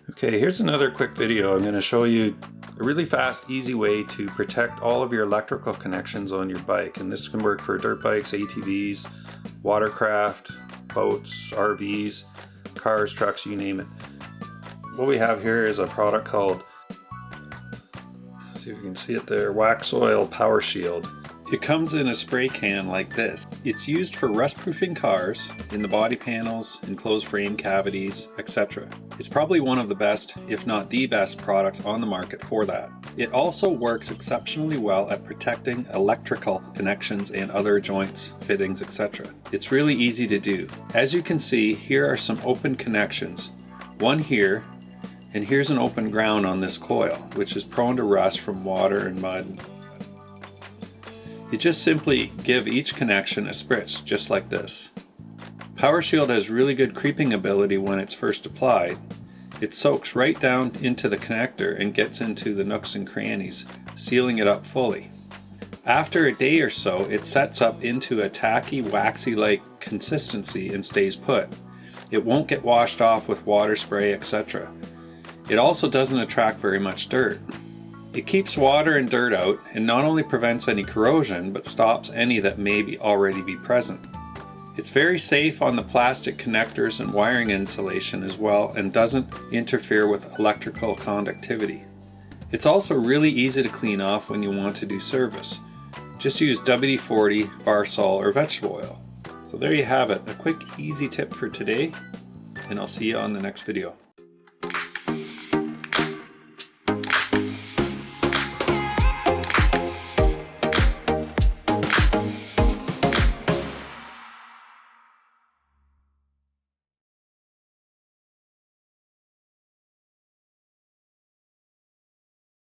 Okay, here's another quick video. I'm going to show you a really fast, easy way to protect all of your electrical connections on your bike. And this can work for dirt bikes, ATVs, watercraft, boats, RVs, cars, trucks, you name it. What we have here is a product called, see if you can see it there, Waxoyl Powershield. It comes in a spray can like this. It's used for rust-proofing cars, in the body panels, enclosed frame cavities, etc. It's probably one of the best, if not the best, products on the market for that. It also works exceptionally well at protecting electrical connections and other joints, fittings, etc. It's really easy to do. As you can see, here are some open connections. One here, and here's an open ground on this coil, which is prone to rust from water and mud. You just simply give each connection a spritz, just like this. Powershield has really good creeping ability when it's first applied. It soaks right down into the connector and gets into the nooks and crannies, sealing it up fully. After a day or so, it sets up into a tacky, waxy-like consistency and stays put. It won't get washed off with water spray, etc. It also doesn't attract very much dirt. It keeps water and dirt out and not only prevents any corrosion, but stops any that may already be present. It's very safe on the plastic connectors and wiring insulation as well, and doesn't interfere with electrical conductivity. It's also really easy to clean off when you want to do service. Just use WD-40, Waxoyl, or vegetable oil. So there you have it, a quick, easy tip for today, and I'll see you on the next video.